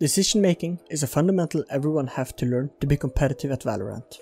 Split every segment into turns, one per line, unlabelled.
Decision making is a fundamental everyone have to learn to be competitive at Valorant.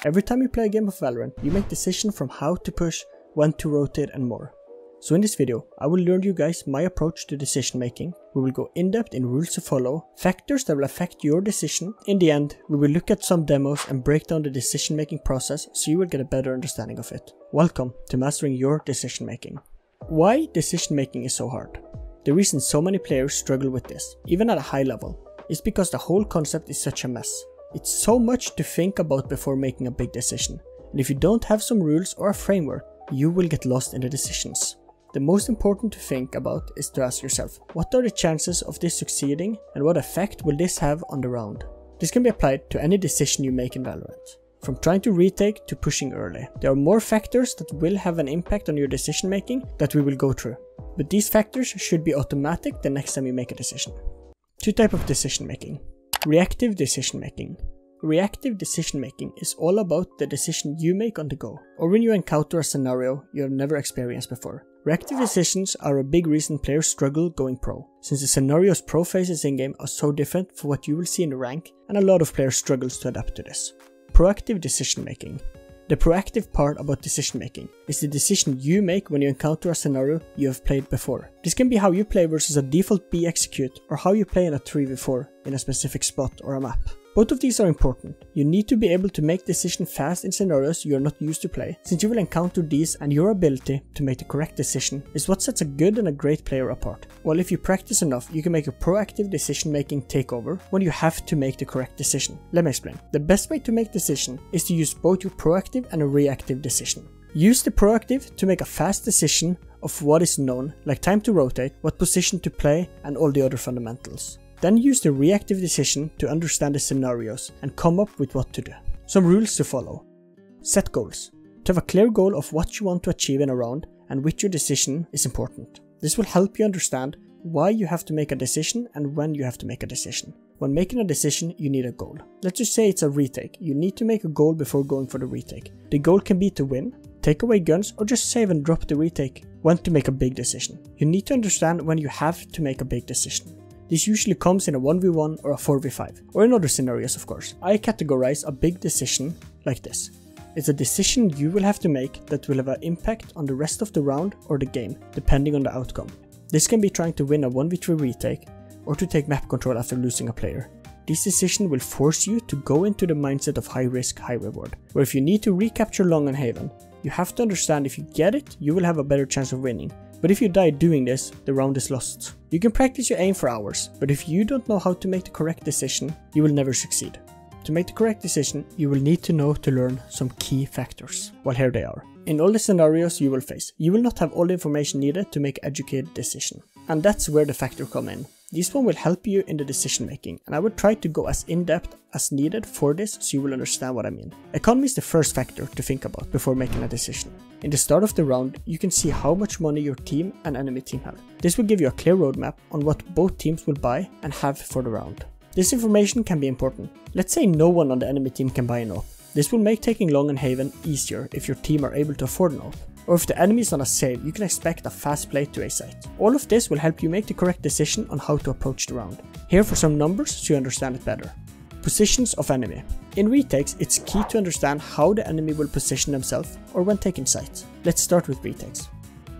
Every time you play a game of Valorant, you make decisions from how to push, when to rotate and more. So in this video, I will learn you guys my approach to decision making. We will go in depth in rules to follow, factors that will affect your decision. In the end, we will look at some demos and break down the decision making process so you will get a better understanding of it. Welcome to mastering your decision making. Why decision making is so hard? The reason so many players struggle with this, even at a high level, is because the whole concept is such a mess. It's so much to think about before making a big decision, and if you don't have some rules or a framework, you will get lost in the decisions. The most important to think about is to ask yourself, what are the chances of this succeeding and what effect will this have on the round? This can be applied to any decision you make in Valorant. From trying to retake to pushing early. There are more factors that will have an impact on your decision making that we will go through. But these factors should be automatic the next time you make a decision. Two types of decision making. Reactive decision making. Reactive decision making is all about the decision you make on the go, or when you encounter a scenario you have never experienced before. Reactive decisions are a big reason players struggle going pro, since the scenarios pro faces in-game are so different from what you will see in the rank, and a lot of players struggles to adapt to this. Proactive decision making. The proactive part about decision making is the decision you make when you encounter a scenario you have played before. This can be how you play versus a default B execute, or how you play in a 3v4 in a specific spot or a map. Both of these are important. You need to be able to make decisions fast in scenarios you are not used to play, since you will encounter these, and your ability to make the correct decision is what sets a good and a great player apart. While if you practice enough, you can make a proactive decision making take over when you have to make the correct decision. Let me explain. The best way to make decision is to use both your proactive and a reactive decision. Use the proactive to make a fast decision of what is known, like time to rotate, what position to play and all the other fundamentals. Then use the reactive decision to understand the scenarios and come up with what to do. Some rules to follow. Set goals. To have a clear goal of what you want to achieve in a round and which your decision is important. This will help you understand why you have to make a decision and when you have to make a decision. When making a decision, you need a goal. Let's just say it's a retake. You need to make a goal before going for the retake. The goal can be to win, take away guns, or just save and drop the retake. When to make a big decision. You need to understand when you have to make a big decision. This usually comes in a 1v1 or a 4v5, or in other scenarios of course. I categorize a big decision like this. It's a decision you will have to make that will have an impact on the rest of the round or the game, depending on the outcome. This can be trying to win a 1v3 retake, or to take map control after losing a player. This decision will force you to go into the mindset of high risk, high reward, where if you need to recapture Long and Haven, you have to understand if you get it, you will have a better chance of winning. But if you die doing this, the round is lost. You can practice your aim for hours, but if you don't know how to make the correct decision, you will never succeed. To make the correct decision, you will need to know to learn some key factors. Well, here they are. In all the scenarios you will face, you will not have all the information needed to make an educated decision. And that's where the factors come in. This one will help you in the decision making, and I will try to go as in-depth as needed for this so you will understand what I mean. Economy is the first factor to think about before making a decision. In the start of the round, you can see how much money your team and enemy team have. This will give you a clear roadmap on what both teams will buy and have for the round. This information can be important. Let's say no one on the enemy team can buy an AWP. This will make taking Long and Haven easier if your team are able to afford an AWP. Or if the enemy is on a save, you can expect a fast play to a site. All of this will help you make the correct decision on how to approach the round. Here for some numbers so you understand it better. Positions of enemy. In retakes, it's key to understand how the enemy will position themselves or when taking sites. Let's start with retakes.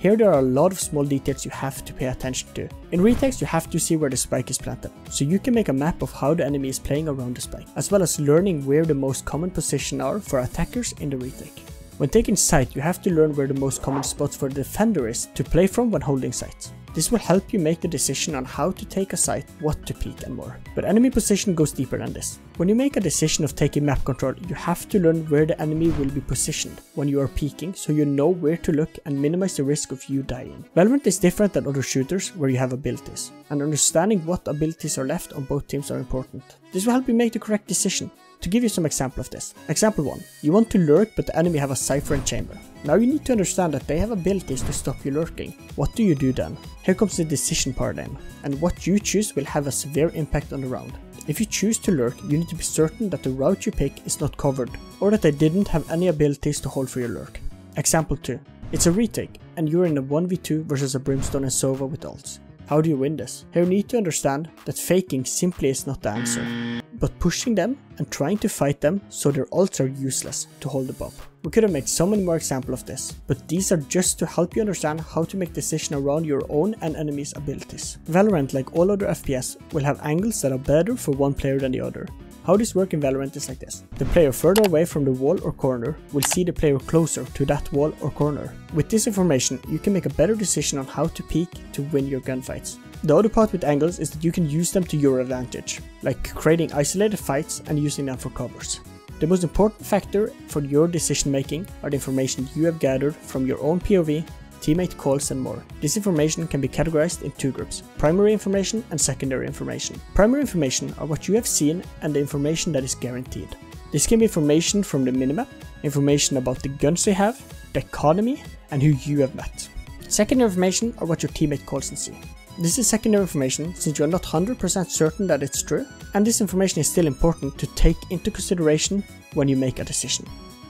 Here there are a lot of small details you have to pay attention to. In retakes you have to see where the spike is planted, so you can make a map of how the enemy is playing around the spike, as well as learning where the most common positions are for attackers in the retake. When taking site, you have to learn where the most common spots for the defender is to play from when holding sites. This will help you make the decision on how to take a site, what to peek and more. But enemy position goes deeper than this. When you make a decision of taking map control, you have to learn where the enemy will be positioned when you are peeking, so you know where to look and minimize the risk of you dying. Valorant is different than other shooters where you have abilities, and understanding what abilities are left on both teams are important. This will help you make the correct decision. To give you some example of this. Example 1. You want to lurk but the enemy have a Cypher and Chamber. Now you need to understand that they have abilities to stop you lurking. What do you do then? Here comes the decision paradigm, and what you choose will have a severe impact on the round. If you choose to lurk, you need to be certain that the route you pick is not covered, or that they didn't have any abilities to hold for your lurk. Example 2. It's a retake, and you're in a 1v2 versus a Brimstone and Sova with ults. How do you win this? Here you need to understand that faking simply is not the answer, but pushing them and trying to fight them so their ults are useless to hold the bomb. We could have made so many more examples of this, but these are just to help you understand how to make decisions around your own and enemies' abilities. Valorant, like all other FPS, will have angles that are better for one player than the other. How this works in Valorant is like this. The player further away from the wall or corner will see the player closer to that wall or corner. With this information, you can make a better decision on how to peek to win your gunfights. The other part with angles is that you can use them to your advantage, like creating isolated fights and using them for covers. The most important factor for your decision making are the information you have gathered from your own POV, teammate calls and more. This information can be categorized in two groups: primary information and secondary information. Primary information are what you have seen and the information that is guaranteed. This can be information from the minimap, information about the guns they have, the economy, and who you have met. Secondary information are what your teammate calls and see. This is secondary information since you are not 100% certain that it's true, and this information is still important to take into consideration when you make a decision.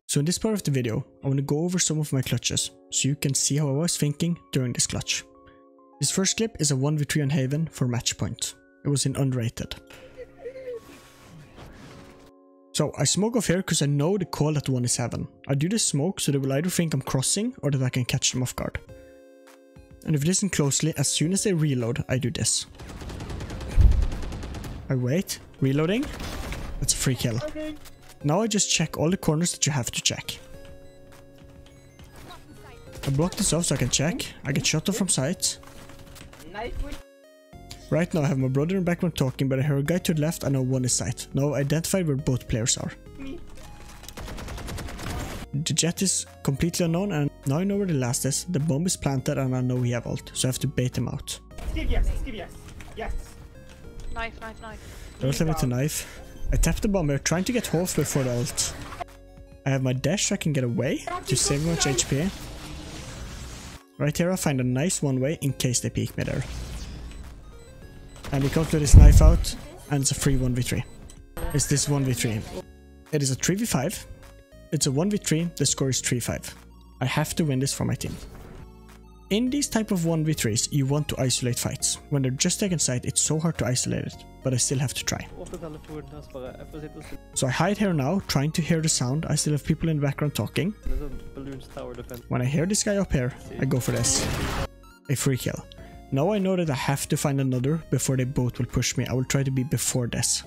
So in this part of the video, I want to go over some of my clutches, so you can see how I was thinking during this clutch. This first clip is a 1v3 on Haven for match point. It was in unrated. So I smoke off here because I know the call that one is Heaven. I do this smoke so they will either think I'm crossing or that I can catch them off guard. And if you listen closely, as soon as they reload, I do this. I wait, reloading, that's a free kill. Now I just check all the corners that you have to check. I block this off so I can check. I get shot off from sight. Right now I have my brother in the background talking, but I hear a guy to the left. I know one is sight. Now I identify where both players are. The jet is completely unknown, and now I know where the last is. The bomb is planted and I know we have ult, so I have to bait him out.
Skip yes, yes.
Knife.
Don't let me to knife. I tap the bomb here, trying to get Hof before the ult. I have my dash so I can get away to save much HP. Right here I find a nice one way in case they peek me there. And he comes with his knife out, and it's a free 1v3. It's this 1v3. It is a 3v5. It's a 1v3, the score is 3-5. I have to win this for my team. In these type of 1v3s, you want to isolate fights. When they're just taken side, it's so hard to isolate it, but I still have to try. So I hide here now, trying to hear the sound. I still have people in the background talking. When I hear this guy up here, I go for this. A free kill. Now I know that I have to find another before they both will push me. I will try to be before this.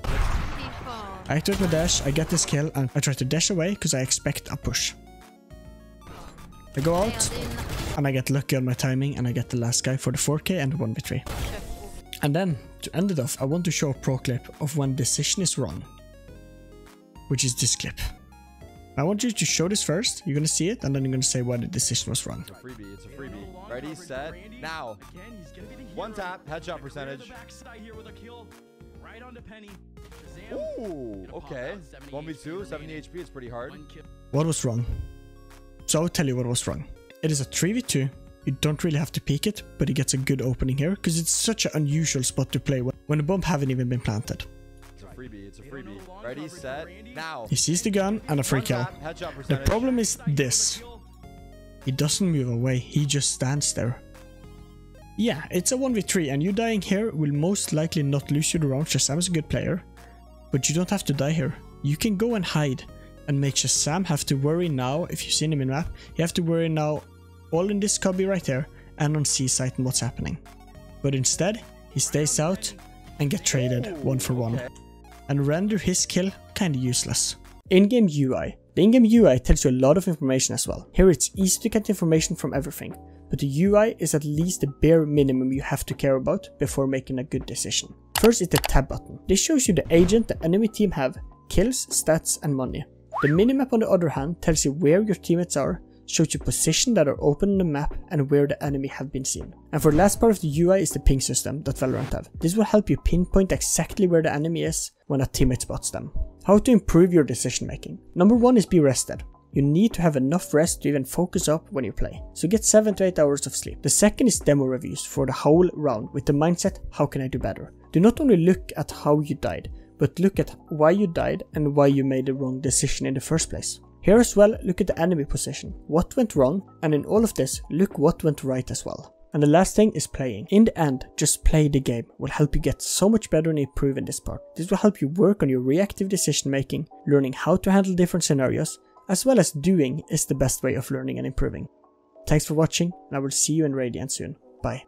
I activate my dash, I get this kill, and I try to dash away because I expect a push. I go out, and I get lucky on my timing, and I get the last guy for the 4k and the 1v3. And then, to end it off, I want to show a pro clip of when decision is wrong. Which is this clip. I want you to show this first, you're gonna see it, and then you're gonna say why the decision was wrong.
It's a freebie, Ready, set, now. One tap, headshot percentage. Ooh, okay. 1v2, 70 HP, it's pretty hard.
What was wrong? So I'll tell you what was wrong. It is a 3v2, you don't really have to peek it, but he gets a good opening here, because it's such an unusual spot to play when the bomb haven't even been planted.
It's a freebie. Ready, set, now.
He sees the gun and a free kill. The problem is this. He doesn't move away, he just stands there. Yeah, it's a 1v3 and you dying here will most likely not lose you the round. Shazam is a good player, but you don't have to die here. You can go and hide and make Shazam have to worry now. If you've seen him in map, you have to worry now all in this cubby right there and on C site and what's happening. But instead, he stays out and get traded 1 for 1 and render his kill kinda useless. In-game UI. The in-game UI tells you a lot of information as well. Here it's easy to get information from everything, but the UI is at least the bare minimum you have to care about before making a good decision. First is the tab button. This shows you the agent the enemy team have, kills, stats and money. The minimap on the other hand tells you where your teammates are, shows you position that are open on the map and where the enemy have been seen. And for the last part of the UI is the ping system that Valorant have. This will help you pinpoint exactly where the enemy is when a teammate spots them. How to improve your decision making. Number 1 is be rested. You need to have enough rest to even focus up when you play, so get 7 to 8 hours of sleep. The second is demo reviews for the whole round with the mindset, how can I do better? Do not only look at how you died, but look at why you died and why you made the wrong decision in the first place. Here as well, look at the enemy position, what went wrong, and in all of this, look what went right as well. And the last thing is playing. In the end, just play the game will help you get so much better and improve in this part. This will help you work on your reactive decision making, learning how to handle different scenarios, as well as doing is the best way of learning and improving. Thanks for watching, and I will see you in Radiant soon. Bye.